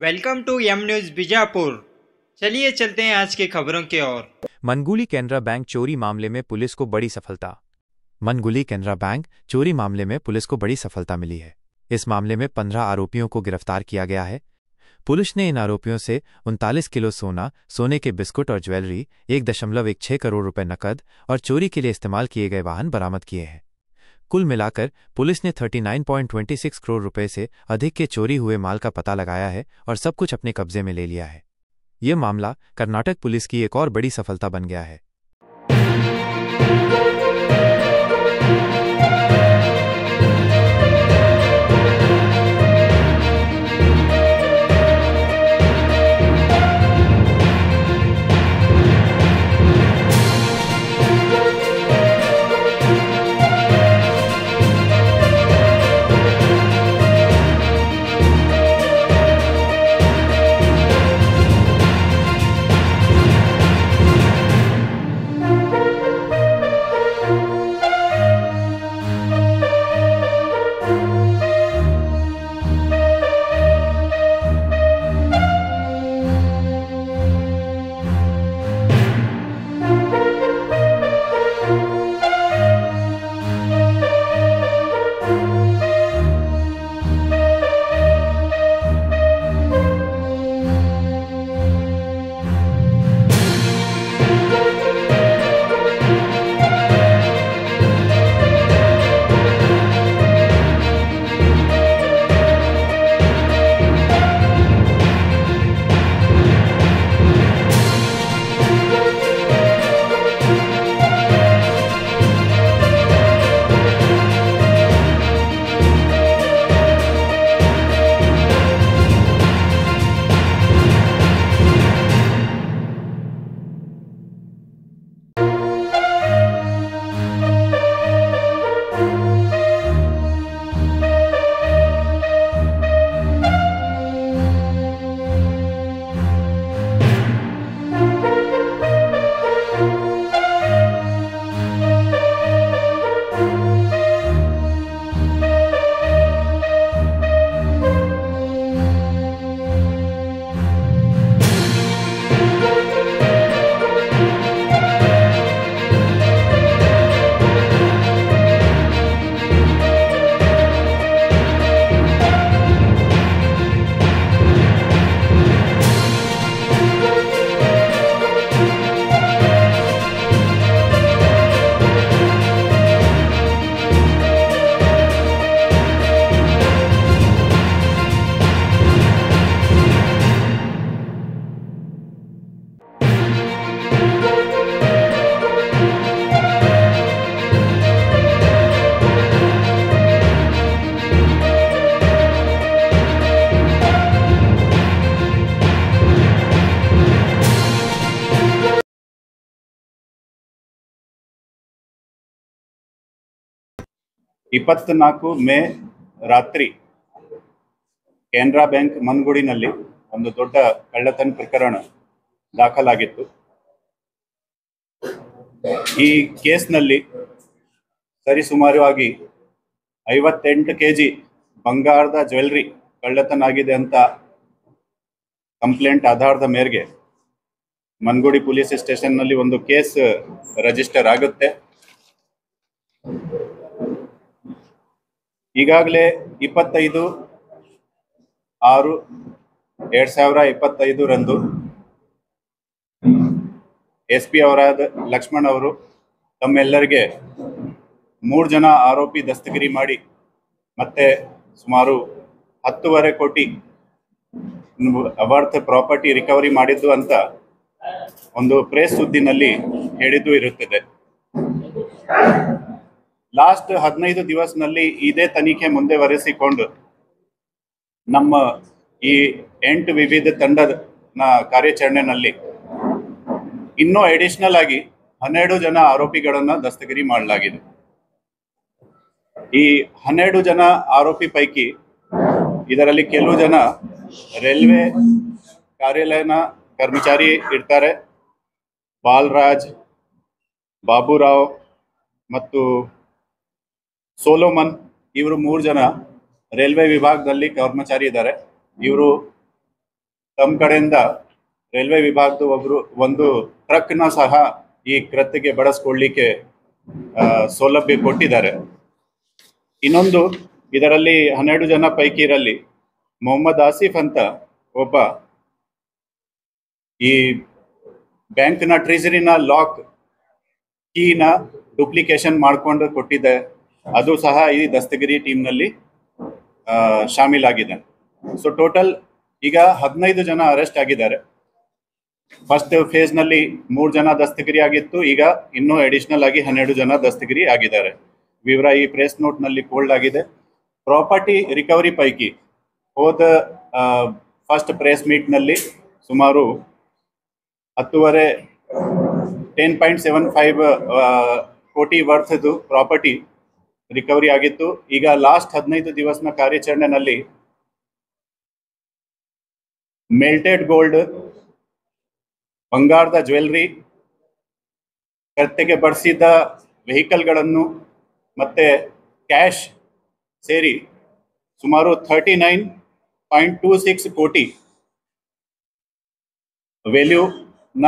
Welcome to M news Bijapur. चलिए चलते हैं आज की खबरों की ओर। मनगुली कैनरा बैंक चोरी मामले में पुलिस को बड़ी सफलता। मनगुली कैनरा बैंक चोरी मामले में पुलिस को बड़ी सफलता मिली है। इस मामले में 15 आरोपियों को गिरफ्तार किया गया है। पुलिस ने इन आरोपियों से 39 किलो सोना, सोने के बिस्कुट और ज्वेलरी, 1.16 करोड़ रुपए नकद और चोरी के लिए इस्तेमाल किए गए वाहन बरामद किए हैं। कुल मिलाकर पुलिस ने 39.26 करोड़ रुपए से अधिक के चोरी हुए माल का पता लगाया है और सब कुछ अपने कब्जे में ले लिया है। यह मामला कर्नाटक पुलिस की एक और बड़ी सफलता बन गया है। ಇಪ್ಪತ್ನಾಲ್ಕು ಮೇ ರಾತ್ರಿ ಕೆನರಾ ಬ್ಯಾಂಕ್ ಮನ್ಗುಡಿನಲ್ಲಿ ಒಂದು ದೊಡ್ಡ ಕಳ್ಳತನ ಪ್ರಕರಣ ದಾಖಲಾಗಿತ್ತು. ಈ ಕೇಸ್ನಲ್ಲಿ ಸರಿಸುಮಾರವಾಗಿ 58 kg ಬಂಗಾರದ ಜ್ಯುವೆಲ್ಲರಿ ಕಳ್ಳತನ ಆಗಿದೆ ಅಂತ ಕಂಪ್ಲೇಂಟ್ ಆಧಾರದ ಮೇರೆಗೆ ಮನ್ಗುಡಿ ಪೊಲೀಸ್ ಸ್ಟೇಷನ್ನಲ್ಲಿ ಒಂದು ಕೇಸ್ ರಿಜಿಸ್ಟರ್ ಆಗುತ್ತೆ. ಈಗಾಗಲೇ 25/6/2025 SP ಅವರಾದ ಲಕ್ಷ್ಮಣ್ ಅವರು ತಮ್ಮೆಲ್ಲರಿಗೆ 3 ಜನ ಆರೋಪಿ ದಸ್ತಗಿರಿ ಮಾಡಿ ಮತ್ತೆ ಸುಮಾರು 10.5 ಕೋಟಿ ವರ್ತ್ ಪ್ರಾಪರ್ಟಿ ರಿಕವರಿ ಮಾಡಿದ್ದು ಅಂತ ಒಂದು ಪ್ರೆಸ್ ಸುದ್ದಿನಲ್ಲಿ ಹೇಳಿದ್ದು ಇರುತ್ತದೆ. ಲಾಸ್ಟ್ 15 ದಿವಸನಲ್ಲಿ ಇದೇ ತನಿಖೆ ಮುಂದುವರಿಸಿಕೊಂಡು ನಮ್ಮ ಈ 8 ವಿವಿಧ ತಂಡದ ಕಾರ್ಯಾಚರಣೆಯಲ್ಲಿ ಇನ್ನೂ ಅಡಿಷನಲ್ ಆಗಿ 12 ಜನ ಆರೋಪಿಗಳನ್ನು ದಸ್ತಗಿರಿ ಮಾಡಲಾಗಿದೆ. ಈ 12 ಜನ ಆರೋಪಿ ಪೈಕಿ ಇದರಲ್ಲಿ ಕೆಲವು ಜನ ರೈಲ್ವೆ ಕಾರ್ಯಾಲಯನ ಕರ್ಮಚಾರಿ ಇರ್ತಾರೆ. ಬಾಲರಾಜ್, ಬಾಬುರಾವ್ ಮತ್ತು ಸೋಲೋಮನ್ ಇವರು 3 ಜನ ರೈಲ್ವೆ ವಿಭಾಗದಲ್ಲಿ ಕರ್ಮಚಾರಿ ಇದ್ದಾರೆ. ಇವರು ತಮ್ಮ ಕಡೆಯಿಂದ ರೈಲ್ವೆ ವಿಭಾಗದ ಒಂದು ಟ್ರಕ್ನ ಸಹ ಈ ಕೃತ್ಯಕ್ಕೆ ಬಳಸ್ಕೊಳ್ಳಿಕ್ಕೆ ಸೌಲಭ್ಯ ಕೊಟ್ಟಿದ್ದಾರೆ. ಇನ್ನೊಂದು ಇದರಲ್ಲಿ 12 ಜನ ಪೈಕಿ ಇರಲ್ಲಿ ಮೊಹಮ್ಮದ್ ಆಸಿಫ್ ಅಂತ ಒಬ್ಬ ಈ ಬ್ಯಾಂಕ್ನ ಟ್ರೆಜರಿನ ಲಾಕ್ ಕೀನ ಡುಪ್ಲಿಕೇಶನ್ ಮಾಡ್ಕೊಂಡು ಕೊಟ್ಟಿದೆ. ಅದು ಸಹ ಈ ದಸ್ತಗಿರಿ ಟೀಮ್ನಲ್ಲಿ ಶಾಮೀಲಾಗಿದೆ. ಸೊ ಟೋಟಲ್ ಈಗ 15 ಜನ ಅರೆಸ್ಟ್ ಆಗಿದ್ದಾರೆ. ಫಸ್ಟ್ ಫೇಸ್ ನಲ್ಲಿ 3 ಜನ ದಸ್ತಗಿರಿ ಆಗಿತ್ತು. ಈಗ ಇನ್ನೂ ಅಡಿಷನಲ್ ಆಗಿ 12 ಜನ ದಸ್ತಗಿರಿ ಆಗಿದ್ದಾರೆ. ವಿವರ ಈ ಪ್ರೆಸ್ ನೋಟ್ ನಲ್ಲಿ ಕೋಲ್ಡ್ ಆಗಿದೆ. ಪ್ರಾಪರ್ಟಿ ರಿಕವರಿ ಪೈಕಿ ಹೋದ ಫಸ್ಟ್ ಪ್ರೆಸ್ ಮೀಟ್ ನಲ್ಲಿ ಸುಮಾರು 10.75 ಕೋಟಿ ವರ್ತ್ದು ಪ್ರಾಪರ್ಟಿ ರಿಕವರಿ ಆಗಿತ್ತು. ಈಗ ಲಾಸ್ಟ್ 15 ದಿವಸನ ಕಾರ್ಯಾಚರಣೆಯಲ್ಲಿ ಮೆಲ್ಟೆಡ್ ಗೋಲ್ಡ್, ಬಂಗಾರದ ಜ್ಯುವೆಲ್ರಿ, ಕತ್ತೆಗೆ ಬಳಸಿದ ವೆಹಿಕಲ್ಗಳನ್ನು ಮತ್ತೆ ಕ್ಯಾಶ್ ಸೇರಿ ಸುಮಾರು 39.26 ಕೋಟಿ ವ್ಯಾಲ್ಯೂನ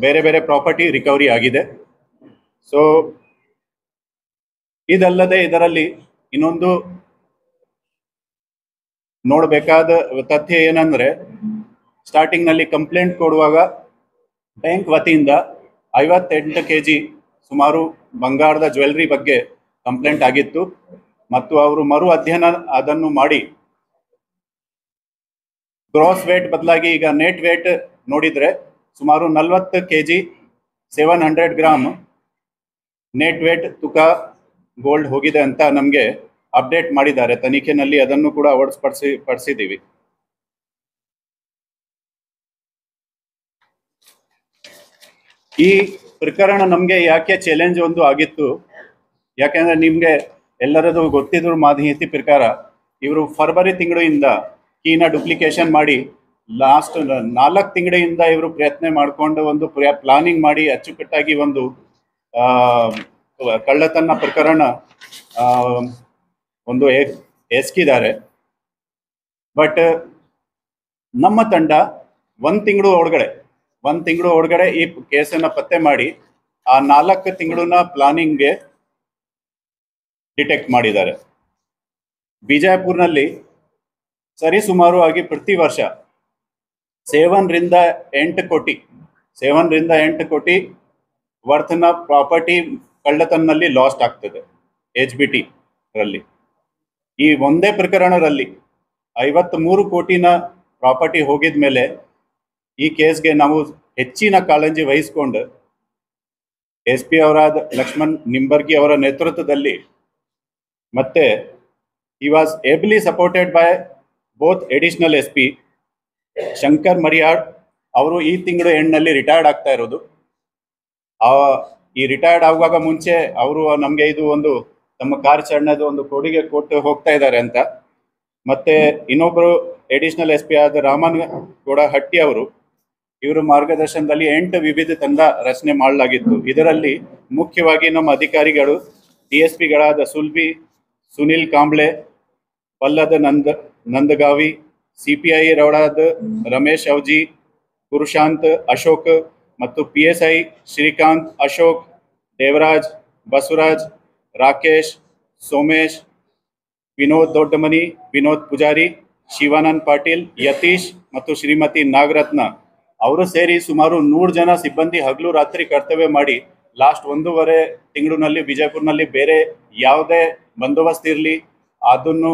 ಬೇರೆ ಬೇರೆ ಪ್ರಾಪರ್ಟಿ ರಿಕವರಿ ಆಗಿದೆ. ಸೊ ಇದಲ್ಲದೆ ಇದರಲ್ಲಿ ಇನ್ನೊಂದು ನೋಡಬೇಕಾದ ತಥ್ಯ ಏನಂದ್ರೆ, ಸ್ಟಾರ್ಟಿಂಗ್ ನಲ್ಲಿ ಕಂಪ್ಲೇಂಟ್ ಕೊಡುವಾಗ ಬ್ಯಾಂಕ್ ವತಿಯಿಂದ 58 kg ಸುಮಾರು ಬಂಗಾರದ ಜ್ಯುವೆಲ್ರಿ ಬಗ್ಗೆ ಕಂಪ್ಲೇಂಟ್ ಆಗಿತ್ತು. ಮತ್ತು ಅವರು ಮರು ಅಧ್ಯಯನ ಅದನ್ನು ಮಾಡಿ ಗ್ರಾಸ್ ವೇಟ್ ಬದಲಾಗಿ ಈಗ ನೆಟ್ ವೇಟ್ ನೋಡಿದ್ರೆ ಸುಮಾರು 40 kg 700 ಗ್ರಾಮ್ ನೆಟ್ ವೇಟ್ ತೂಕ ಗೋಲ್ಡ್ ಹೋಗಿದೆ ಅಂತ ನಮಗೆ ಅಪ್ಡೇಟ್ ಮಾಡಿದ್ದಾರೆ. ತನಿಖೆನಲ್ಲಿ ಅದನ್ನು ಕೂಡ ಪಡಿಸಿದ್ದೀವಿ. ಈ ಪ್ರಕರಣ ನಮಗೆ ಯಾಕೆ ಚಾಲೆಂಜ್ ಒಂದು ಆಗಿತ್ತು, ಯಾಕೆಂದ್ರೆ ನಿಮ್ಗೆ ಎಲ್ಲರದು ಗೊತ್ತಿದ್ರು ಮಾಹಿತಿ ಪ್ರಕಾರ ಇವರು ಫೆಬ್ರವರಿ ತಿಂಗಳಿಂದ ಕೀನ ಡುಪ್ಲಿಕೇಶನ್ ಮಾಡಿ ಲಾಸ್ಟ್ 4 ತಿಂಗಳಿಂದ ಇವರು ಪ್ರಯತ್ನ ಮಾಡಿಕೊಂಡು ಒಂದು ಪ್ಲಾನಿಂಗ್ ಮಾಡಿ ಅಚ್ಚುಕಟ್ಟಾಗಿ ಒಂದು ಕಳ್ಳತನ ಪ್ರಕರಣ ಒಂದು ಎಸಗಿದ್ದಾರೆ. ಬಟ್ ನಮ್ಮ ತಂಡ ಒಂದು ತಿಂಗಳು ಒಳಗಡೆ ಈ ಕೇಸನ್ನ ಪತ್ತೆ ಮಾಡಿ ಆ 4 ತಿಂಗಳಿನ ಪ್ಲಾನಿಂಗ್ಗೆ ಡಿಟೆಕ್ಟ್ ಮಾಡಿದ್ದಾರೆ. ಬಿಜಾಪುರ್ನಲ್ಲಿ ಸರಿಸುಮಾರು ಆಗಿ ಪ್ರತಿ ವರ್ಷ 7 ರಿಂದ 8 ಕೋಟಿ ವರ್ತನ ಪ್ರಾಪರ್ಟಿ ಕಳ್ಳತನಲ್ಲಿ ಲಾಸ್ಟ್ ಆಗ್ತದೆ HBT ರಲ್ಲಿ. ಈ ಒಂದೇ ಪ್ರಕರಣದಲ್ಲಿ 53 ಕೋಟಿನ ಪ್ರಾಪರ್ಟಿ ಹೋಗಿದ ಮೇಲೆ ಈ ಕೇಸ್ಗೆ ನಾವು ಹೆಚ್ಚಿನ ಕಾಳಜಿ ವಹಿಸಿಕೊಂಡು SP ಅವರಾದ ಲಕ್ಷ್ಮಣ್ ನಿಂಬರ್ಗಿ ಅವರ ನೇತೃತ್ವದಲ್ಲಿ ಮತ್ತೆ he was ably supported by both additional SP Shankar Mariyad ಅವರು ಈ ತಿಂಗಳು ಎಂಡ್ನಲ್ಲಿ ರಿಟೈರ್ಡ್ ಆಗ್ತಾ ಇರೋದು. ಈ ರಿಟೈರ್ಡ್ ಆಗುವಾಗ ಮುಂಚೆ ಅವರು ನಮಗೆ ಇದು ಒಂದು ತಮ್ಮ ಕಾರ್ಯಾಚರಣೆದು ಒಂದು ಕೊಡುಗೆ ಕೊಟ್ಟು ಹೋಗ್ತಾ ಇದ್ದಾರೆ ಅಂತ. ಮತ್ತೆ ಇನ್ನೊಬ್ಬರು ಅಡಿಷನಲ್ SP ಆದ ರಾಮನ್ ಗೌಡ ಹಟ್ಟಿ ಅವರು, ಇವರ ಮಾರ್ಗದರ್ಶನದಲ್ಲಿ 8 ವಿವಿಧ ತಂಡ ರಚನೆ ಮಾಡಲಾಗಿತ್ತು. ಇದರಲ್ಲಿ ಮುಖ್ಯವಾಗಿ ನಮ್ಮ ಅಧಿಕಾರಿಗಳು DSPಗಳಾದ ಸುನಿಲ್ ಕಾಂಬ್ಳೆ, ಪಲ್ಲದ ನಂದಗಾವಿ, CPI ರೌಡಾದ ರಮೇಶ್ ಅವಜಿ, ಪುರುಷಾಂತ್ ಅಶೋಕ್ ಮತ್ತು PSI ಶ್ರೀಕಾಂತ್ ಅಶೋಕ್, ದೇವರಾಜ್, ಬಸವರಾಜ್, ರಾಕೇಶ್, ಸೋಮೇಶ್, ವಿನೋದ್ ದೊಡ್ಡಮನಿ, ವಿನೋದ್ ಪೂಜಾರಿ, ಶಿವಾನಂದ್ ಪಾಟೀಲ್, ಯತೀಶ್ ಮತ್ತು ಶ್ರೀಮತಿ ನಾಗರತ್ನ ಅವರು ಸೇರಿ ಸುಮಾರು 100 ಜನ ಸಿಬ್ಬಂದಿ ಹಗಲು ರಾತ್ರಿ ಕರ್ತವ್ಯ ಮಾಡಿ ಲಾಸ್ಟ್ 1.5 ತಿಂಗಳಿನಲ್ಲಿ ಬಿಜಾಪುರ್ನಲ್ಲಿ ಬೇರೆ ಯಾವುದೇ ಬಂದೋಬಸ್ತ್ ಇರಲಿ ಅದನ್ನು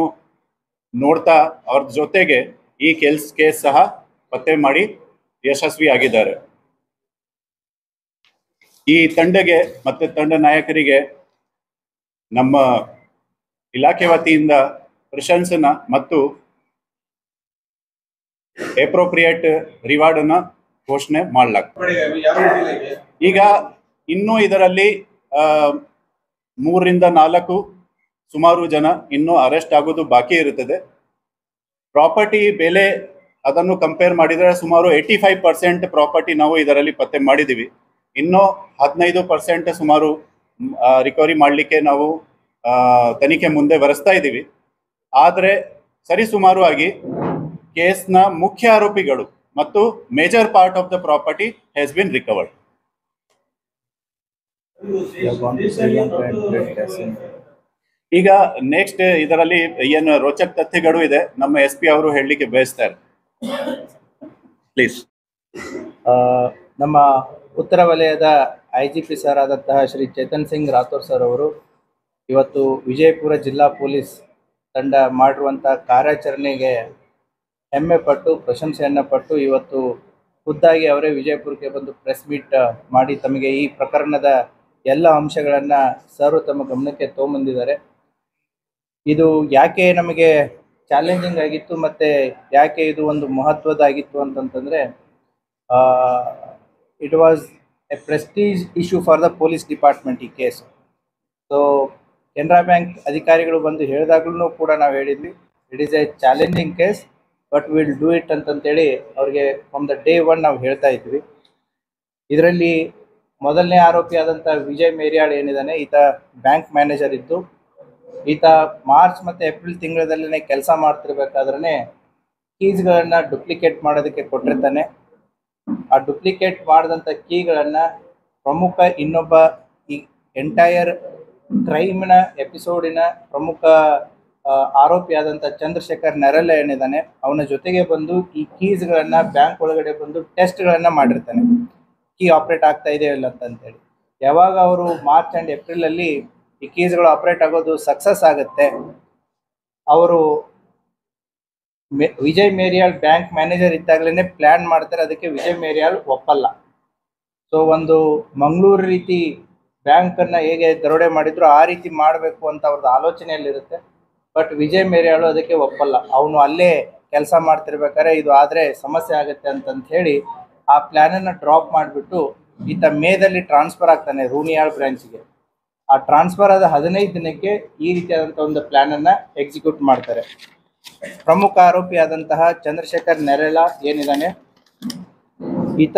ನೋಡ್ತಾ ಅವ್ರ ಜೊತೆಗೆ ಈ ಕೇಸ್ ಸಹ ಪತ್ತೆ ಮಾಡಿ ಯಶಸ್ವಿಯಾಗಿದ್ದಾರೆ. ಈ ತಂಡಗೆ ಮತ್ತೆ ತಂಡ ನಾಯಕರಿಗೆ ನಮ್ಮ ಇಲಾಖೆ ವತಿಯಿಂದ ಪ್ರಶಂಸನ ಮತ್ತು ಅಪ್ರೋಪ್ರಿಯೇಟ್ ರಿವಾರ್ಡ್ ಅನ್ನ ಘೋಷಣೆ ಮಾಡಲಾಗ್ತದೆ. ಈಗ ಇನ್ನೂ ಇದರಲ್ಲಿ 3 ರಿಂದ 4 ಸುಮಾರು ಜನ ಇನ್ನೂ ಅರೆಸ್ಟ್ ಆಗೋದು ಬಾಕಿ ಇರುತ್ತದೆ. ಪ್ರಾಪರ್ಟಿ ಬೆಲೆ ಅದನ್ನು ಕಂಪೇರ್ ಮಾಡಿದರೆ ಸುಮಾರು 85% ಪ್ರಾಪರ್ಟಿ ನಾವು ಇದರಲ್ಲಿ ಪತ್ತೆ ಮಾಡಿದ್ದೀವಿ. ಇನ್ನೂ 15% ಸುಮಾರು ರಿಕವರಿ ಮಾಡಲಿಕ್ಕೆ ನಾವು ತನಿಖೆ ಮುಂದೆ ಬರೆಸ್ತಾ ಇದ್ದೀವಿ. ಆದರೆ ಸರಿಸುಮಾರು ಆಗಿ ಕೇಸ್ನ ಮುಖ್ಯ ಮತ್ತು major part of the property has been recovered. ಈಗ ನೆಕ್ಸ್ಟ್ ಇದರಲ್ಲಿ ಏನು ರೋಚಕ ತಥ್ಯಗಳು ಇದೆ, ನಮ್ಮ SP ಅವರು ಹೇಳಲಿಕ್ಕೆ ಬಯಸ್ತಾರೆ. ಪ್ಲೀಸ್. ನಮ್ಮ ಉತ್ತರ ವಲಯದ IGP ಸರ್ ಆದಂತಹ ಶ್ರೀ ಚೇತನ್ ಸಿಂಗ್ ರಾಥೋರ್ ಸರ್ ಅವರು ಇವತ್ತು ವಿಜಯಪುರ ಜಿಲ್ಲಾ ಪೊಲೀಸ್ ತಂಡ ಮಾಡಿರುವಂಥ ಕಾರ್ಯಾಚರಣೆಗೆ ಹೆಮ್ಮೆ ಪಟ್ಟು ಪ್ರಶಂಸೆಯನ್ನು ಪಟ್ಟು ಇವತ್ತು ಖುದ್ದಾಗಿ ಅವರೇ ವಿಜಯಪುರಕ್ಕೆ ಬಂದು ಪ್ರೆಸ್ ಮೀಟ್ ಮಾಡಿ ತಮಗೆ ಈ ಪ್ರಕರಣದ ಎಲ್ಲ ಅಂಶಗಳನ್ನು ಸರ್ ತಮ್ಮ ಗಮನಕ್ಕೆ ತೊಗೊಂಬಂದಿದ್ದಾರೆ. ಇದು ಯಾಕೆ ನಮಗೆ ಚಾಲೆಂಜಿಂಗ್ ಆಗಿತ್ತು ಮತ್ತು ಯಾಕೆ ಇದು ಒಂದು ಮಹತ್ವದಾಗಿತ್ತು ಅಂತಂತಂದರೆ, it was a prestige issue for the police department ಈ ಕೇಸ್. ಸೊ ಕೆನರಾ ಬ್ಯಾಂಕ್ ಅಧಿಕಾರಿಗಳು ಬಂದು ಹೇಳಿದಾಗ್ಲೂ ಕೂಡ ನಾವು ಹೇಳಿದ್ವಿ, it is a challenging case but will do it ಅಂತಂತೇಳಿ ಅವ್ರಿಗೆ ಫ್ರಮ್ ದ ಡೇ ಒನ್ ನಾವು ಹೇಳ್ತಾ ಇದ್ವಿ. ಇದರಲ್ಲಿ ಮೊದಲನೇ ಆರೋಪಿ ಆದಂಥ ವಿಜಯ್ ಮೇರಿಯಾಳ್ ಏನಿದ್ದಾನೆ, ಈತ ಬ್ಯಾಂಕ್ ಮ್ಯಾನೇಜರ್ ಇದ್ದು ಈತ ಮಾರ್ಚ್ ಮತ್ತು ಏಪ್ರಿಲ್ ತಿಂಗಳಲ್ಲೇ ಕೆಲಸ ಮಾಡ್ತಿರ್ಬೇಕಾದ್ರೆ ಕೀಸ್ಗಳನ್ನು ಡುಪ್ಲಿಕೇಟ್ ಮಾಡೋದಕ್ಕೆ ಕೊಟ್ಟಿರ್ತಾನೆ. ಆ ಡುಪ್ಲಿಕೇಟ್ ಮಾಡಿದಂಥ ಕೀಗಳನ್ನು ಪ್ರಮುಖ ಇನ್ನೊಬ್ಬ ಈ ಎಂಟೈರ್ ಕ್ರೈಮ್ನ ಎಪಿಸೋಡಿನ ಪ್ರಮುಖ ಆರೋಪಿಯಾದಂಥ ಚಂದ್ರಶೇಖರ್ ನೆರಲ್ಲ ಏನಿದ್ದಾನೆ, ಅವನ ಜೊತೆಗೆ ಬಂದು ಈ ಕೀಸ್ಗಳನ್ನು ಬ್ಯಾಂಕ್ ಒಳಗಡೆ ಬಂದು ಟೆಸ್ಟ್ಗಳನ್ನು ಮಾಡಿರ್ತಾನೆ, ಕೀ ಆಪ್ರೇಟ್ ಆಗ್ತಾ ಇದೆಯೋ ಇಲ್ಲ ಅಂತಂತೇಳಿ. ಯಾವಾಗ ಅವರು ಮಾರ್ಚ್ ಆ್ಯಂಡ್ ಏಪ್ರಿಲಲ್ಲಿ ಈ ಕೀಸ್ಗಳು ಆಪ್ರೇಟ್ ಆಗೋದು ಸಕ್ಸಸ್ ಆಗುತ್ತೆ, ಅವರು ವಿಜಯ್ ಮೇರಿಯಾಳ್ ಬ್ಯಾಂಕ್ ಮ್ಯಾನೇಜರ್ ಇದ್ದಾಗಲೇ ಪ್ಲ್ಯಾನ್ ಮಾಡ್ತಾರೆ, ಅದಕ್ಕೆ ವಿಜಯ್ ಮೇರಿಯಾಳ್ ಒಪ್ಪಲ್ಲ. ಸೊ ಒಂದು ಮಂಗಳೂರು ರೀತಿ ಬ್ಯಾಂಕನ್ನು ಹೇಗೆ ದರೋಡೆ ಮಾಡಿದ್ರು ಆ ರೀತಿ ಮಾಡಬೇಕು ಅಂತ ಅವ್ರದ್ದು ಆಲೋಚನೆಯಲ್ಲಿರುತ್ತೆ. ಬಟ್ ವಿಜಯ್ ಮೇರಿಯಾಳು ಅದಕ್ಕೆ ಒಪ್ಪಲ್ಲ. ಅವನು ಅಲ್ಲೇ ಕೆಲಸ ಮಾಡ್ತಿರ್ಬೇಕಾದ್ರೆ ಇದು ಆದರೆ ಸಮಸ್ಯೆ ಆಗುತ್ತೆ ಅಂತಂತ ಹೇಳಿ ಆ ಪ್ಲ್ಯಾನನ್ನು ಡ್ರಾಪ್ ಮಾಡಿಬಿಟ್ಟು ಈತ ಮೇದಲ್ಲಿ ಟ್ರಾನ್ಸ್ಫರ್ ಆಗ್ತಾನೆ ರೂನಿಯಾಳ್ ಬ್ರಾಂಚಿಗೆ. ಆ ಟ್ರಾನ್ಸ್ಫರ್ ಆದ 15 ದಿನಕ್ಕೆ ಈ ರೀತಿಯಾದಂಥ ಒಂದು ಪ್ಲ್ಯಾನನ್ನು ಎಕ್ಸಿಕ್ಯೂಟ್ ಮಾಡ್ತಾರೆ. ಪ್ರಮುಖ ಆರೋಪಿಯಾದಂತಹ ಚಂದ್ರಶೇಖರ್ ನೆರಳ ಏನಿದ್ದಾನೆ, ಈತ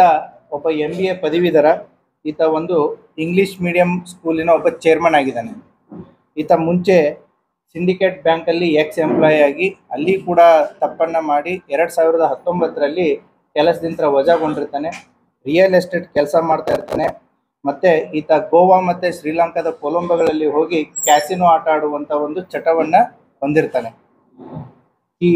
ಒಬ್ಬ MBA ಪದವೀಧರ. ಈತ ಒಂದು ಇಂಗ್ಲೀಷ್ ಮೀಡಿಯಂ ಸ್ಕೂಲಿನ ಒಬ್ಬ ಚೇರ್ಮನ್ ಆಗಿದ್ದಾನೆ. ಈತ ಮುಂಚೆ ಸಿಂಡಿಕೇಟ್ ಬ್ಯಾಂಕಲ್ಲಿ ಎಂಪ್ಲಾಯಿ ಆಗಿ ಅಲ್ಲಿ ಕೂಡ ತಪ್ಪನ್ನು ಮಾಡಿ 2019ರಲ್ಲಿ ಕೆಲಸದಿಂದ ವಜಾಗೊಂಡಿರ್ತಾನೆ. ರಿಯಲ್ ಎಸ್ಟೇಟ್ ಕೆಲಸ ಮಾಡ್ತಾ ಇರ್ತಾನೆ. ಮತ್ತು ಈತ ಗೋವಾ ಮತ್ತು ಶ್ರೀಲಂಕಾದ ಕೊಲಂಬೋಗಳಲ್ಲಿ ಹೋಗಿ ಕ್ಯಾಸಿನೋ ಆಟ ಆಡುವಂಥ ಒಂದು ಚಟವನ್ನು ಹೊಂದಿರ್ತಾನೆ. ಈ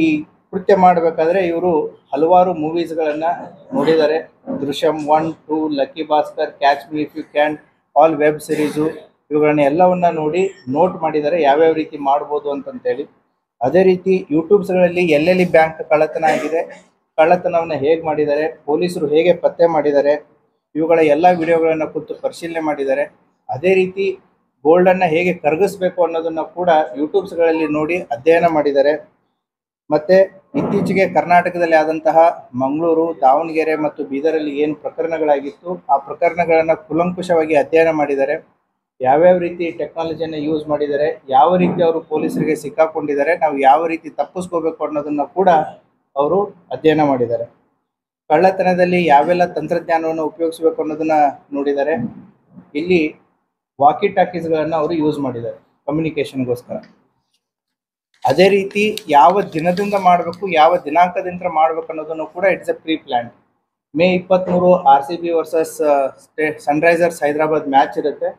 ಕೃತ್ಯ ಮಾಡಬೇಕಾದ್ರೆ ಇವರು ಹಲವಾರು ಮೂವೀಸ್ಗಳನ್ನು ನೋಡಿದ್ದಾರೆ. Drishyam 1, 2, lucky Bhaskar, catch me if you can, all web series, ಇವುಗಳನ್ನ ಎಲ್ಲವನ್ನ ನೋಡಿ ನೋಟ್ ಮಾಡಿದ್ದಾರೆ ಯಾವ್ಯಾವ ರೀತಿ ಮಾಡ್ಬೋದು ಅಂತಂತೇಳಿ. ಅದೇ ರೀತಿ ಯೂಟ್ಯೂಬ್ಸ್ಗಳಲ್ಲಿ ಎಲ್ಲೆಲ್ಲಿ ಬ್ಯಾಂಕ್ ಕಳ್ಳತನ ಆಗಿದೆ, ಕಳ್ಳತನವನ್ನು ಹೇಗೆ ಮಾಡಿದ್ದಾರೆ, ಪೊಲೀಸರು ಹೇಗೆ ಪತ್ತೆ ಮಾಡಿದ್ದಾರೆ, ಇವುಗಳ ಎಲ್ಲ ವಿಡಿಯೋಗಳನ್ನು ಕುರಿತು ಪರಿಶೀಲನೆ ಮಾಡಿದ್ದಾರೆ. ಅದೇ ರೀತಿ ಗೋಲ್ಡನ್ನು ಹೇಗೆ ಕರಗಿಸ್ಬೇಕು ಅನ್ನೋದನ್ನು ಕೂಡ ಯೂಟ್ಯೂಬ್ಸ್ಗಳಲ್ಲಿ ನೋಡಿ ಅಧ್ಯಯನ ಮಾಡಿದ್ದಾರೆ. ಮತ್ತು ಇತ್ತೀಚೆಗೆ ಕರ್ನಾಟಕದಲ್ಲಿ ಆದಂತಹ ಮಂಗಳೂರು, ದಾವಣಗೆರೆ ಮತ್ತು ಬೀದರಲ್ಲಿ ಏನು ಪ್ರಕರಣಗಳಾಗಿತ್ತು ಆ ಪ್ರಕರಣಗಳನ್ನು ಕೂಲಂಕುಷವಾಗಿ ಅಧ್ಯಯನ ಮಾಡಿದ್ದಾರೆ. ಯಾವ್ಯಾವ ರೀತಿ ಟೆಕ್ನಾಲಜಿಯನ್ನು ಯೂಸ್ ಮಾಡಿದ್ದಾರೆ, ಯಾವ ರೀತಿ ಅವರು ಪೊಲೀಸರಿಗೆ ಸಿಕ್ಕಾಕೊಂಡಿದ್ದಾರೆ, ನಾವು ಯಾವ ರೀತಿ ತಪ್ಪಿಸ್ಕೋಬೇಕು ಅನ್ನೋದನ್ನು ಕೂಡ ಅವರು ಅಧ್ಯಯನ ಮಾಡಿದ್ದಾರೆ. ಕಳ್ಳತನದಲ್ಲಿ ಯಾವೆಲ್ಲ ತಂತ್ರಜ್ಞಾನವನ್ನು ಉಪಯೋಗಿಸಬೇಕು ಅನ್ನೋದನ್ನು ನೋಡಿದ್ದಾರೆ. ಇಲ್ಲಿ ವಾಕಿ ಟಾಕೀಸ್ಗಳನ್ನು ಅವರು ಯೂಸ್ ಮಾಡಿದ್ದಾರೆ ಕಮ್ಯುನಿಕೇಷನ್ಗೋಸ್ಕರ. ಅದೇ ರೀತಿ ಯಾವ ದಿನದಿಂದ ಮಾಡಬೇಕು, ಯಾವ ದಿನಾಂಕದಿಂದ ಮಾಡಬೇಕು ಅನ್ನೋದನ್ನು ಕೂಡ it's a pre plan. May 23 RCB versus Sunrisers Hyderabad match ಇರುತ್ತೆ.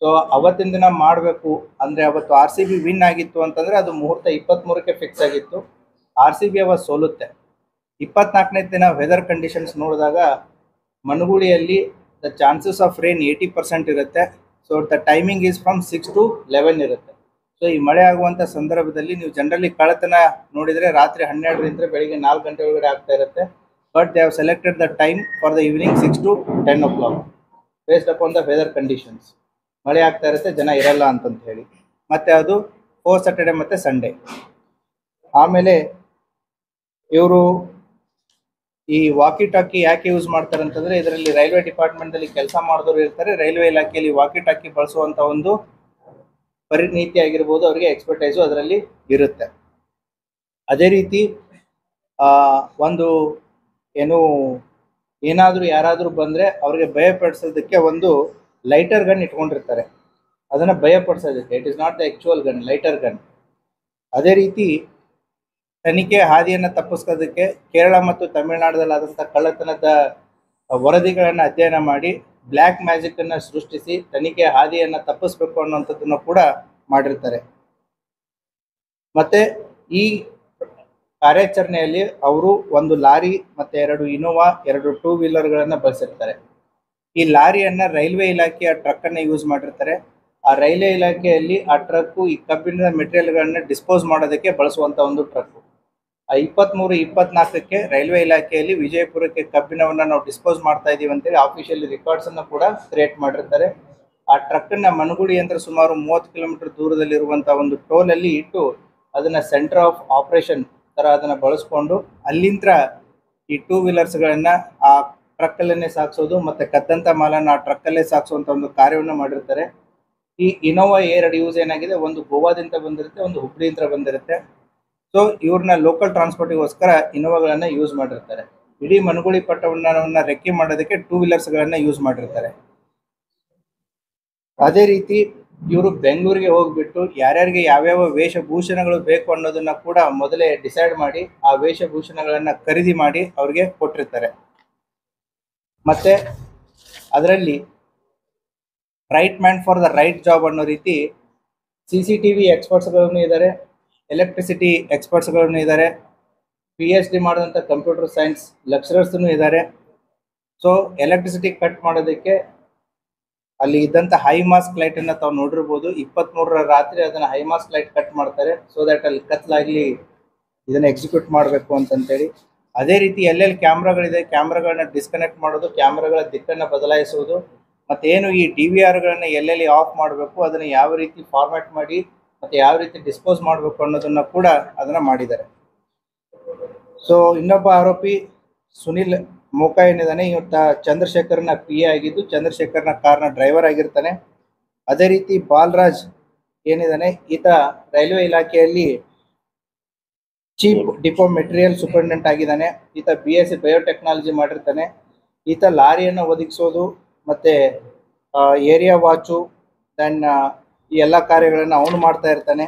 ಸೊ ಅವತ್ತಿನ ದಿನ ಮಾಡಬೇಕು ಅಂದರೆ ಅವತ್ತು RCB ವಿನ್ ಆಗಿತ್ತು ಅಂತಂದರೆ ಅದು ಮುಹೂರ್ತ 23ಕ್ಕೆ ಫಿಕ್ಸ್ ಆಗಿತ್ತು. RCB ಅವತ್ತು ಸೋಲುತ್ತೆ. 24ನೇ ದಿನ ವೆದರ್ ಕಂಡೀಷನ್ಸ್ ನೋಡಿದಾಗ ಮನಗೂಳಿಯಲ್ಲಿ ದ ಚಾನ್ಸಸ್ ಆಫ್ ರೇನ್ 80% ಇರುತ್ತೆ. So the timing is from 6 to 11 ಇರುತ್ತೆ. ಸೊ ಈ ಮಳೆ ಆಗುವಂಥ ಸಂದರ್ಭದಲ್ಲಿ ನೀವು ಜನರಲಿ ಕಳ್ಳತನ ನೋಡಿದರೆ ರಾತ್ರಿ 12ರಿಂದ ಬೆಳಿಗ್ಗೆ 4 ಗಂಟೆ ಒಳಗಡೆ ಆಗ್ತಾ ಇರುತ್ತೆ. But they have selected the time for the evening 6 to 10 o'clock based upon the weather conditions. ಮಳೆ ಆಗ್ತಾ ಇರುತ್ತೆ, ಜನ ಇರಲ್ಲ ಅಂತಂತ ಹೇಳಿ. ಮತ್ತು ಅದು 4 Saturday ಮತ್ತು ಸಂಡೇ. ಆಮೇಲೆ ಇವರು ಈ ವಾಕಿ ಟಾಕಿ ಯಾಕೆ ಯೂಸ್ ಮಾಡ್ತಾರೆ ಅಂತಂದರೆ, ಇದರಲ್ಲಿ ರೈಲ್ವೆ ಡಿಪಾರ್ಟ್ಮೆಂಟಲ್ಲಿ ಕೆಲಸ ಮಾಡಿದವರು ಇರ್ತಾರೆ. ರೈಲ್ವೆ ಇಲಾಖೆಯಲ್ಲಿ ವಾಕಿ ಟಾಕಿ ಬಳಸುವಂಥ ಒಂದು ಪರಿಣೀತಿ ಆಗಿರ್ಬೋದು, ಅವರಿಗೆ ಎಕ್ಸ್ಪರ್ಟೈಸು ಅದರಲ್ಲಿ ಇರುತ್ತೆ. ಅದೇ ರೀತಿ ಒಂದು ಏನಾದರೂ ಯಾರಾದರೂ ಬಂದರೆ ಅವ್ರಿಗೆ ಭಯಪಡಿಸೋದಕ್ಕೆ ಒಂದು ಲೈಟರ್ ಗನ್ ಇಟ್ಕೊಂಡಿರ್ತಾರೆ, ಅದನ್ನು ಭಯಪಡಿಸೋದಕ್ಕೆ. It is not the actual gun, lighter gun. ಅದೇ ರೀತಿ ತನಿಖೆ ಹಾದಿಯನ್ನು ತಪ್ಪಿಸ್ಕೋದಕ್ಕೆ ಕೇರಳ ಮತ್ತು ತಮಿಳುನಾಡಲ್ಲಾದಂಥ ಕಳ್ಳತನದ ವರದಿಗಳನ್ನು ಅಧ್ಯಯನ ಮಾಡಿ ಬ್ಲ್ಯಾಕ್ ಮ್ಯಾಜಿಕ್ ಅನ್ನು ಸೃಷ್ಟಿಸಿ ತನಿಖೆ ಹಾದಿಯನ್ನು ತಪ್ಪಿಸ್ಬೇಕು ಅನ್ನುವಂಥದ್ದನ್ನು ಕೂಡ ಮಾಡಿರ್ತಾರೆ. ಮತ್ತೆ ಈ ಕಾರ್ಯಾಚರಣೆಯಲ್ಲಿ ಅವರು ಒಂದು ಲಾರಿ ಮತ್ತೆ 2 ಇನೋವಾ 2 ಟೂ ವೀಲರ್ಗಳನ್ನು ಬಳಸಿರ್ತಾರೆ. ಈ ಲಾರಿಯನ್ನ ರೈಲ್ವೆ ಇಲಾಖೆಯ ಟ್ರಕ್ ಅನ್ನ ಯೂಸ್ ಮಾಡಿರ್ತಾರೆ. ಆ ರೈಲ್ವೆ ಇಲಾಖೆಯಲ್ಲಿ ಆ ಟ್ರಕ್ ಈ ಕಬ್ಬಿಣದ ಮೆಟೀರಿಯಲ್ಗಳನ್ನ ಡಿಸ್ಪೋಸ್ ಮಾಡೋದಕ್ಕೆ ಬಳಸುವಂತ ಒಂದು ಟ್ರಕ್. ಆ 23-24ಕ್ಕೆ ರೈಲ್ವೆ ಇಲಾಖೆಯಲ್ಲಿ ವಿಜಯಪುರಕ್ಕೆ ಕಬ್ಬಿಣವನ್ನ ನಾವು ಡಿಸ್ಪೋಸ್ ಮಾಡ್ತಾ ಇದೀವಿ ಅಂತೇಳಿ ಆಫಿಷಿಯಲ್ ರೆಕಾರ್ಡ್ಸ್ ಅನ್ನ ಕೂಡ ಕ್ರಿಯೇಟ್ ಮಾಡಿರ್ತಾರೆ. ಆ ಟ್ರಕ್ ಅನ್ನ ಮನಗುಳಿ ಅಂತ ಸುಮಾರು 30 ಕಿಲೋಮೀಟರ್ ದೂರದಲ್ಲಿರುವಂತಹ ಒಂದು ಟೋಲ್ ಅಲ್ಲಿ ಇಟ್ಟು ಅದನ್ನ ಸೆಂಟರ್ ಆಫ್ ಆಪರೇಷನ್ ತರ ಅದನ್ನ ಬಳಸ್ಕೊಂಡು ಅಲ್ಲಿಂದ ಈ ಟೂ ವೀಲರ್ಸ್ ಗಳನ್ನ ಆ ಟ್ರಕ್ ಅಲ್ಲೇ ಸಾಗಿಸೋದು ಮತ್ತೆ ಕದ್ದಂತ ಮಾಲನ್ನ ಆ ಟ್ರಕ್ ಅಲ್ಲೇ ಸಾಗಿಸುವಂತ ಒಂದು ಕಾರ್ಯವನ್ನು ಮಾಡಿರ್ತಾರೆ. ಈ ಇನೋವಾ 2 ಯೂಸ್ ಏನಾಗಿದೆ, ಒಂದು ಗೋವಾದಿಂದ ಬಂದಿರುತ್ತೆ, ಒಂದು ಹುಬ್ಳಿಯಿಂದ ಬಂದಿರುತ್ತೆ. ಸೊ ಇವ್ರನ್ನ ಲೋಕಲ್ ಟ್ರಾನ್ಸ್ಪೋರ್ಟಿಗೋಸ್ಕರ ಇನೋವಾಗಳನ್ನ ಯೂಸ್ ಮಾಡಿರ್ತಾರೆ. ಇಡೀ ಮನಗುಳಿ ಪಟ್ಟಣವನ್ನ ರೆಕ್ಕೆ ಮಾಡೋದಕ್ಕೆ ಟೂ ವೀಲರ್ಸ್ ಗಳನ್ನ ಯೂಸ್ ಮಾಡಿರ್ತಾರೆ. ಅದೇ ರೀತಿ ಇವರು ಬೆಂಗಳೂರಿಗೆ ಹೋಗ್ಬಿಟ್ಟು ಯಾರ್ಯಾರಿಗೆ ಯಾವ್ಯಾವ ವೇಷಭೂಷಣಗಳು ಬೇಕು ಅನ್ನೋದನ್ನ ಕೂಡ ಮೊದಲೇ ಡಿಸೈಡ್ ಮಾಡಿ ಆ ವೇಷಭೂಷಣಗಳನ್ನ ಖರೀದಿ ಮಾಡಿ ಅವ್ರಿಗೆ ಕೊಟ್ಟಿರ್ತಾರೆ. ಮತ್ತೆ ಅದರಲ್ಲಿ right man for the right job ಅನ್ನೋ ರೀತಿ CCTV ಎಕ್ಸ್ಪರ್ಟ್ಸ್ಗಳನ್ನು ಇದ್ದಾರೆ, ಎಲೆಕ್ಟ್ರಿಸಿಟಿ ಎಕ್ಸ್ಪರ್ಟ್ಸ್ಗಳನ್ನು ಇದ್ದಾರೆ, PhD ಮಾಡಿದಂಥ ಕಂಪ್ಯೂಟರ್ ಸೈನ್ಸ್ ಲೆಕ್ಚರರ್ಸ್ನು ಇದ್ದಾರೆ. ಸೊ ಎಲೆಕ್ಟ್ರಿಸಿಟಿ ಕಟ್ ಮಾಡೋದಕ್ಕೆ ಅಲ್ಲಿ ಇದ್ದಂಥ ಹೈ ಮಾಸ್ಕ್ ಲೈಟ್ ಅನ್ನ ತಾವು ನೋಡಿರ್ಬೋದು. 23ರ ರಾತ್ರಿ ಅದನ್ನ ಹೈ ಮಾಸ್ಕ್ ಲೈಟ್ ಕಟ್ ಮಾಡ್ತಾರೆ, ಸೊ ದಟ್ ಅಲ್ಲಿ ಕತ್ಲಾಗ್ಲಿ ಇದನ್ನ ಎಕ್ಸಿಕ್ಯೂಟ್ ಮಾಡಬೇಕು ಅಂತಂತೇಳಿ. ಅದೇ ರೀತಿ ಎಲ್ಲೆಲ್ಲಿ ಕ್ಯಾಮ್ರಾಗಳಿದೆ ಕ್ಯಾಮ್ರಾಗಳನ್ನ ಡಿಸ್ಕನೆಕ್ಟ್ ಮಾಡೋದು, ಕ್ಯಾಮ್ರಾಗಳ ದಿಕ್ಕನ್ನು ಬದಲಾಯಿಸುವುದು, ಮತ್ತೆ ಏನು ಈ DVRಗಳನ್ನ ಎಲ್ಲೆಲ್ಲಿ ಆಫ್ ಮಾಡಬೇಕು ಅದನ್ನ ಯಾವ ರೀತಿ ಫಾರ್ಮ್ಯಾಟ್ ಮಾಡಿ ಮತ್ತೆ ಯಾವ ರೀತಿ ಡಿಸ್ಪೋಸ್ ಮಾಡಬೇಕು ಅನ್ನೋದನ್ನ ಕೂಡ ಅದನ್ನ ಮಾಡಿದ್ದಾರೆ. ಸೊ ಇನ್ನೊಬ್ಬ ಆರೋಪಿ ಸುನಿಲ್ ಮೋಕಾ ಏನಿದ್ದಾನೆ, ಇವತ್ತ ಚಂದ್ರಶೇಖರ್ನ PA ಆಗಿದ್ದು ಚಂದ್ರಶೇಖರ್ನ ಕಾರ್ನ ಡ್ರೈವರ್ ಆಗಿರ್ತಾನೆ. ಅದೇ ರೀತಿ ಬಾಲರಾಜ್ ಏನಿದ್ದಾನೆ, ಈತ ರೈಲ್ವೆ ಇಲಾಖೆಯಲ್ಲಿ ಚೀಫ್ ಡಿಪೋ ಮೆಟೀರಿಯಲ್ ಸೂಪರಿಂಟೆಂಡೆಂಟ್ ಆಗಿದ್ದಾನೆ. ಈತ BSc ಬಯೋಟೆಕ್ನಾಲಜಿ ಮಾಡಿರ್ತಾನೆ. ಈತ ಲಾರಿಯನ್ನು ಒದಗಿಸೋದು ಮತ್ತೆ ಏರಿಯಾ ವಾಚು ದೆನ್ ಈ ಎಲ್ಲ ಕಾರ್ಯಗಳನ್ನು ಅವನು ಮಾಡ್ತಾ ಇರ್ತಾನೆ.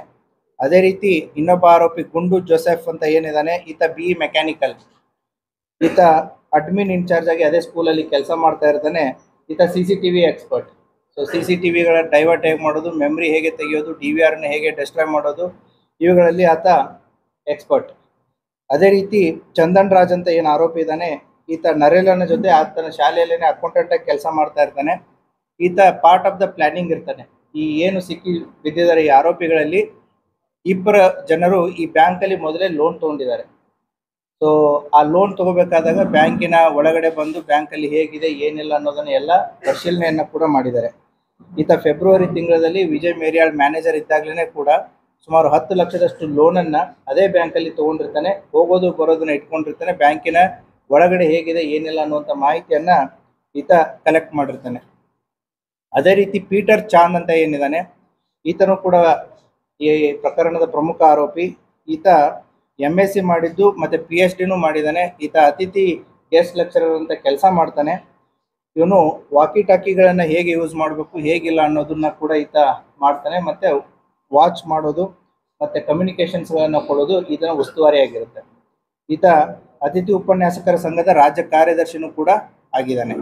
ಅದೇ ರೀತಿ ಇನ್ನೊಬ್ಬ ಆರೋಪಿ ಗುಂಡು ಜೋಸೆಫ್ ಅಂತ ಏನಿದ್ದಾನೆ, ಈತ BE ಮೆಕ್ಯಾನಿಕಲ್. ಈತ ಅಡ್ಮಿನ್ ಇನ್ಚಾರ್ಜ್ ಆಗಿ ಅದೇ ಸ್ಕೂಲಲ್ಲಿ ಕೆಲಸ ಮಾಡ್ತಾ ಇರ್ತಾನೆ. ಈತ CCTV ಎಕ್ಸ್ಪರ್ಟ್. ಸೊ CCTVಗಳ ಡೈವರ್ಟ್ ಹೇಗೆ ಮಾಡೋದು, ಮೆಮ್ರಿ ಹೇಗೆ ತೆಗೆಯೋದು, DVRನ ಹೇಗೆ ಡಿಸ್ಟ್ರಾಯ್ ಮಾಡೋದು, ಇವುಗಳಲ್ಲಿ ಆತ ಎಕ್ಸ್ಪರ್ಟ್. ಅದೇ ರೀತಿ ಚಂದನ್ ರಾಜ್ ಅಂತ ಏನು ಆರೋಪಿ ಇದ್ದಾನೆ, ಈತ ನರೇಲನ ಜೊತೆ ಆತನ ಶಾಲೆಯಲ್ಲೇನೆ ಅಕೌಂಟೆಂಟ್ ಆಗಿ ಕೆಲಸ ಮಾಡ್ತಾ ಇರ್ತಾನೆ. ಈತ ಪಾರ್ಟ್ ಆಫ್ ದ ಪ್ಲಾನಿಂಗ್ ಇರ್ತಾನೆ. ಈ ಏನು ಸಿಕ್ಕಿ ಬಿದ್ದಿದ್ದಾರೆ ಈ ಆರೋಪಿಗಳಲ್ಲಿ 2 ಜನರು ಈ ಬ್ಯಾಂಕಲ್ಲಿ ಮೊದಲೇ ಲೋನ್ ತೊಗೊಂಡಿದ್ದಾರೆ. ಸೊ ಆ ಲೋನ್ ತಗೋಬೇಕಾದಾಗ ಬ್ಯಾಂಕಿನ ಒಳಗಡೆ ಬಂದು ಬ್ಯಾಂಕಲ್ಲಿ ಹೇಗಿದೆ ಏನಿಲ್ಲ ಅನ್ನೋದನ್ನ ಎಲ್ಲ ಪರಿಶೀಲನೆಯನ್ನ ಕೂಡ ಮಾಡಿದ್ದಾರೆ. ಈತ ಫೆಬ್ರವರಿ ತಿಂಗಳಲ್ಲಿ ವಿಜಯ್ ಮೇರಿಯಾಳ್ ಮ್ಯಾನೇಜರ್ ಇದ್ದಾಗಲೇ ಕೂಡ ಸುಮಾರು 10 ಲಕ್ಷದಷ್ಟು ಲೋನನ್ನ ಅದೇ ಬ್ಯಾಂಕಲ್ಲಿ ತಗೊಂಡಿರ್ತಾನೆ. ಹೋಗೋದು ಬರೋದನ್ನ ಇಟ್ಕೊಂಡಿರ್ತಾನೆ. ಬ್ಯಾಂಕಿನ ಒಳಗಡೆ ಹೇಗಿದೆ ಏನಿಲ್ಲ ಅನ್ನುವಂಥ ಮಾಹಿತಿಯನ್ನ ಈತ ಕಲೆಕ್ಟ್ ಮಾಡಿರ್ತಾನೆ. ಅದೇ ರೀತಿ ಪೀಟರ್ ಚಾಂದ್ ಅಂತ ಏನಿದ್ದಾನೆ, ಈತನು ಕೂಡ ಈ ಪ್ರಕರಣದ ಪ್ರಮುಖ ಆರೋಪಿ. ಈತ MSc ಮಾಡಿದ್ದು ಮತ್ತೆ PhDನೂ ಮಾಡಿದ್ದಾನೆ. ಈತ ಅತಿಥಿ ಗೆಸ್ಟ್ ಲೆಕ್ಚರರ್ ಅಂತ ಕೆಲಸ ಮಾಡ್ತಾನೆ. ಇವನು ವಾಕಿ ಟಾಕಿಗಳನ್ನು ಹೇಗೆ ಯೂಸ್ ಮಾಡಬೇಕು ಹೇಗಿಲ್ಲ ಅನ್ನೋದನ್ನ ಕೂಡ ಈತ ಮಾಡ್ತಾನೆ. ಮತ್ತೆ ವಾಚ್ ಮಾಡೋದು ಮತ್ತೆ ಕಮ್ಯುನಿಕೇಶನ್ಸ್ಗಳನ್ನು ಕೊಡೋದು ಇದನ್ನ ಉಸ್ತುವಾರಿಯಾಗಿರುತ್ತೆ. ಈತ ಅತಿಥಿ ಉಪನ್ಯಾಸಕರ ಸಂಘದ ರಾಜ್ಯ ಕಾರ್ಯದರ್ಶಿನೂ ಕೂಡ ಆಗಿದ್ದಾನೆ.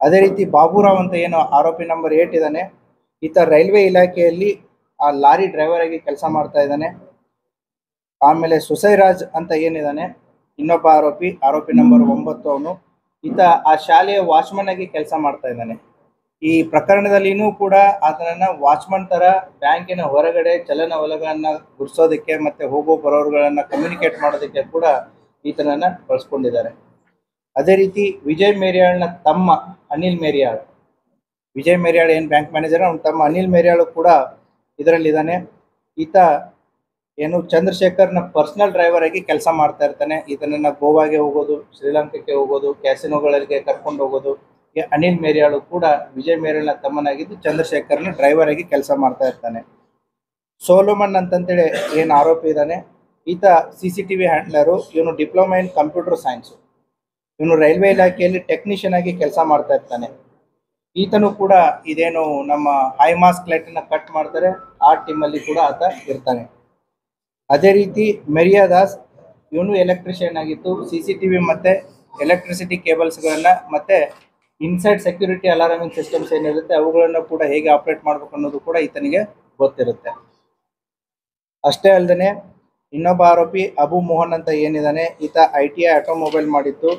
ಅದೇ ರೀತಿ ಬಾಬುರಾವ್ ಅಂತ ಏನು ಆರೋಪಿ ನಂಬರ್ 8 ಇದ್ದಾನೆ, ಈತ ರೈಲ್ವೆ ಇಲಾಖೆಯಲ್ಲಿ ಆ ಲಾರಿ ಡ್ರೈವರ್ ಆಗಿ ಕೆಲಸ ಮಾಡ್ತಾ ಇದ್ದಾನೆ. ಆಮೇಲೆ ಸುಸೈರಾಜ್ ಅಂತ ಏನಿದ್ದಾನೆ ಇನ್ನೊಬ್ಬ ಆರೋಪಿ ನಂಬರ್ 9 ಅವನು. ಈತ ಆ ಶಾಲೆಯ ವಾಚ್ಮನ್ ಆಗಿ ಕೆಲಸ ಮಾಡ್ತಾ ಇದ್ದಾನೆ. ಈ ಪ್ರಕರಣದಲ್ಲಿನೂ ಕೂಡ ಆತನನ್ನ ವಾಚ್ಮನ್ ತರ ಬ್ಯಾಂಕಿನ ಹೊರಗಡೆ ಚಲನವಲಗಳನ್ನ ಗುರ್ಸೋದಕ್ಕೆ ಮತ್ತೆ ಹೋಗೋ ಬರೋರುಗಳನ್ನ ಕಮ್ಯುನಿಕೇಟ್ ಮಾಡೋದಕ್ಕೆ ಕೂಡ ಈತನನ್ನ ಬಳಸ್ಕೊಂಡಿದ್ದಾರೆ. ಅದೇ ರೀತಿ ವಿಜಯ್ ಮೇರಿಯಾಳ್ನ ತಮ್ಮ ಅನಿಲ್ ಮೇರಿಯಾಳ್, ವಿಜಯ್ ಮೇರಿಯಾಳ್ ಏನು ಬ್ಯಾಂಕ್ ಮ್ಯಾನೇಜರ್, ಅವನ ತಮ್ಮ ಅನಿಲ್ ಮೇರಿಯಾಳು ಕೂಡ ಇದರಲ್ಲಿದ್ದಾನೆ. ಈತ ಏನು ಚಂದ್ರಶೇಖರ್ನ ಪರ್ಸನಲ್ ಡ್ರೈವರ್ ಆಗಿ ಕೆಲಸ ಮಾಡ್ತಾ ಇರ್ತಾನೆ. ಈತನನ್ನ ಗೋವಾಗೆ ಹೋಗೋದು, ಶ್ರೀಲಂಕಾಕ್ಕೆ ಹೋಗೋದು, ಕ್ಯಾಸಿನೋಗಳಿಗೆ ಕರ್ಕೊಂಡು ಹೋಗೋದು. ಅನಿಲ್ ಮೇರಿಯಾಳು ಕೂಡ ವಿಜಯ್ ಮೇರಿಯಾಳ್ನ ತಮ್ಮನಾಗಿದ್ದು ಚಂದ್ರಶೇಖರ್ನ ಡ್ರೈವರ್ ಆಗಿ ಕೆಲಸ ಮಾಡ್ತಾ ಇರ್ತಾನೆ. ಸೋಲೋಮನ್ ಅಂತಂತೇಳಿ ಏನು ಆರೋಪಿ ಇದ್ದಾನೆ, ಈತ CCTV ಹ್ಯಾಂಡ್ಲರು. ಇವನು ಡಿಪ್ಲೊಮಾ ಇನ್ ಕಂಪ್ಯೂಟರ್ ಸೈನ್ಸ್. ಇವನು ರೈಲ್ವೆ ಇಲಾಖೆಯಲ್ಲಿ ಟೆಕ್ನಿಷಿಯನ್ ಆಗಿ ಕೆಲಸ ಮಾಡ್ತಾ ಇರ್ತಾನೆ. ಈತನು ಕೂಡ ಇದೇನು ನಮ್ಮ ಹೈ ಮಾಸ್ಕ್ ಲೈಟ್ ಅನ್ನ ಕಟ್ ಮಾಡ್ತಾರೆ ಆ ಟೀಮಲ್ಲಿ ಕೂಡ ಆತ ಇರ್ತಾನೆ. ಅದೇ ರೀತಿ ಮೆರಿಯಾ ದಾಸ್, ಇವನು ಎಲೆಕ್ಟ್ರಿಷಿಯನ್ ಆಗಿತ್ತು. CCTV ಮತ್ತು ಎಲೆಕ್ಟ್ರಿಸಿಟಿ ಕೇಬಲ್ಸ್ಗಳನ್ನು ಮತ್ತು ಇನ್ಸೈಡ್ ಸೆಕ್ಯೂರಿಟಿ ಅಲಾರಮಿಂಗ್ ಸಿಸ್ಟಮ್ಸ್ ಏನಿರುತ್ತೆ ಅವುಗಳನ್ನು ಕೂಡ ಹೇಗೆ ಆಪ್ರೇಟ್ ಮಾಡಬೇಕು ಅನ್ನೋದು ಕೂಡ ಈತನಿಗೆ ಗೊತ್ತಿರುತ್ತೆ. ಅಷ್ಟೇ ಅಲ್ಲದೆ ಇನ್ನೊಬ್ಬ ಆರೋಪಿ ಅಬು ಮೋಹನ್ ಅಂತ ಏನಿದ್ದಾನೆ, ಈತ ITI ಆಟೋಮೊಬೈಲ್ ಮಾಡಿದ್ದು.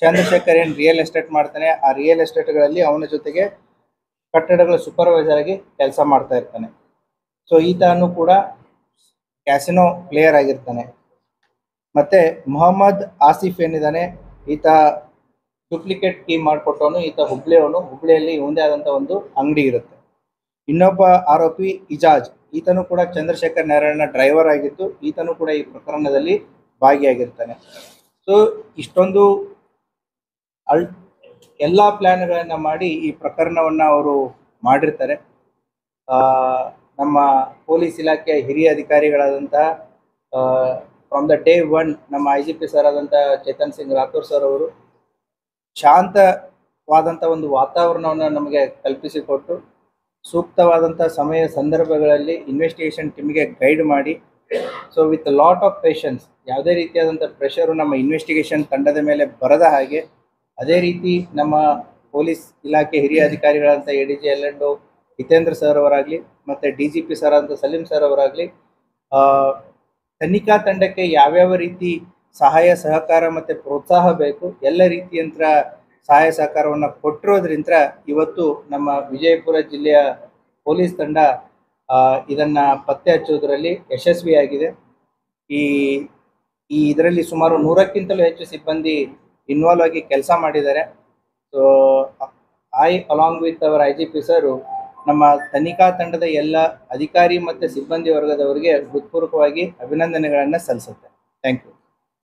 ಚಂದ್ರಶೇಖರ್ ಏನು ರಿಯಲ್ ಎಸ್ಟೇಟ್ ಮಾಡ್ತಾನೆ, ಆ ರಿಯಲ್ ಎಸ್ಟೇಟ್ಗಳಲ್ಲಿ ಅವನ ಜೊತೆಗೆ ಕಟ್ಟಡಗಳ ಸೂಪರ್ವೈಸರ್ ಆಗಿ ಕೆಲಸ ಮಾಡ್ತಾ ಇರ್ತಾನೆ. ಸೊ ಈತನು ಕೂಡ ಕ್ಯಾಸಿನೋ ಪ್ಲೇಯರ್ ಆಗಿರ್ತಾನೆ. ಮತ್ತು ಮೊಹಮ್ಮದ್ ಆಸಿಫ್ ಏನಿದ್ದಾನೆ, ಈತ ಡೂಪ್ಲಿಕೇಟ್ ಕೀ ಮಾಡಿಕೊಟ್ಟವನು. ಈತ ಹುಬ್ಳಿಯಲ್ಲಿ ಒಂದೇ ಆದಂಥ ಒಂದು ಅಂಗಡಿ ಇರುತ್ತೆ. ಇನ್ನೊಬ್ಬ ಆರೋಪಿ ಇಜಾಜ್, ಈತನು ಕೂಡ ಚಂದ್ರಶೇಖರ್ ನಾರಾಯಣ ಡ್ರೈವರ್ ಆಗಿದ್ದು, ಈತನು ಕೂಡ ಈ ಪ್ರಕರಣದಲ್ಲಿ ಭಾಗಿಯಾಗಿರ್ತಾನೆ. ಸೊ ಇಷ್ಟೊಂದು ಎಲ್ಲ ಪ್ಲ್ಯಾನ್ಗಳನ್ನು ಮಾಡಿ ಈ ಪ್ರಕರಣವನ್ನು ಅವರು ಮಾಡಿರ್ತಾರೆ. ನಮ್ಮ ಪೊಲೀಸ್ ಇಲಾಖೆಯ ಹಿರಿಯ ಅಧಿಕಾರಿಗಳಾದಂತಹ ಫ್ರಮ್ ದ ಡೇ ಒನ್ ನಮ್ಮ IGP ಸರ್ ಆದಂಥ ಚೇತನ್ ಸಿಂಗ್ ರಾಥೋರ್ ಸರ್ ಅವರು ಶಾಂತವಾದಂಥ ಒಂದು ವಾತಾವರಣವನ್ನು ನಮಗೆ ಕಲ್ಪಿಸಿಕೊಟ್ಟು ಸೂಕ್ತವಾದಂಥ ಸಮಯ ಸಂದರ್ಭಗಳಲ್ಲಿ ಇನ್ವೆಸ್ಟಿಗೇಷನ್ ಟೀಮಿಗೆ ಗೈಡ್ ಮಾಡಿ, so with lot of patience, ಯಾವುದೇ ರೀತಿಯಾದಂಥ ಪ್ರೆಷರು ನಮ್ಮ ಇನ್ವೆಸ್ಟಿಗೇಷನ್ ತಂಡದ ಮೇಲೆ ಬರದ ಹಾಗೆ, ಅದೇ ರೀತಿ ನಮ್ಮ ಪೊಲೀಸ್ ಇಲಾಖೆ ಹಿರಿಯ ಅಧಿಕಾರಿಗಳಾದಂಥ ADG L&O ಹಿತೇಂದ್ರ ಸರ್ ಅವರಾಗಲಿ ಮತ್ತು DGP ಸರ್ ಅಂತ ಸಲೀಂ ಸರ್ ಅವರಾಗಲಿ ತನಿಖಾ ತಂಡಕ್ಕೆ ಯಾವ್ಯಾವ ರೀತಿ ಸಹಾಯ ಸಹಕಾರ ಮತ್ತು ಪ್ರೋತ್ಸಾಹ ಬೇಕು ಎಲ್ಲ ರೀತಿಯಂಥ ಸಹಾಯ ಸಹಕಾರವನ್ನು ಕೊಟ್ಟಿರೋದ್ರಿಂದ ಇವತ್ತು ನಮ್ಮ ವಿಜಯಪುರ ಜಿಲ್ಲೆಯ ಪೊಲೀಸ್ ತಂಡ ಇದನ್ನು ಪತ್ತೆ ಹಚ್ಚೋದ್ರಲ್ಲಿ ಯಶಸ್ವಿಯಾಗಿದೆ. ಇದರಲ್ಲಿ ಸುಮಾರು 100ಕ್ಕಿಂತಲೂ ಹೆಚ್ಚು ಸಿಬ್ಬಂದಿ ಇನ್ವಾಲ್ವ್ ಆಗಿ ಕೆಲಸ ಮಾಡಿದ್ದಾರೆ. So along with our IGP ಸರು ನಮ್ಮ ತನಿಖಾ ತಂಡದ ಎಲ್ಲ ಅಧಿಕಾರಿ ಮತ್ತು ಸಿಬ್ಬಂದಿ ವರ್ಗದವರಿಗೆ ಹೃತ್ಪೂರ್ವಕವಾಗಿ ಅಭಿನಂದನೆಗಳನ್ನು ಸಲ್ಲಿಸುತ್ತೆ. Thank you.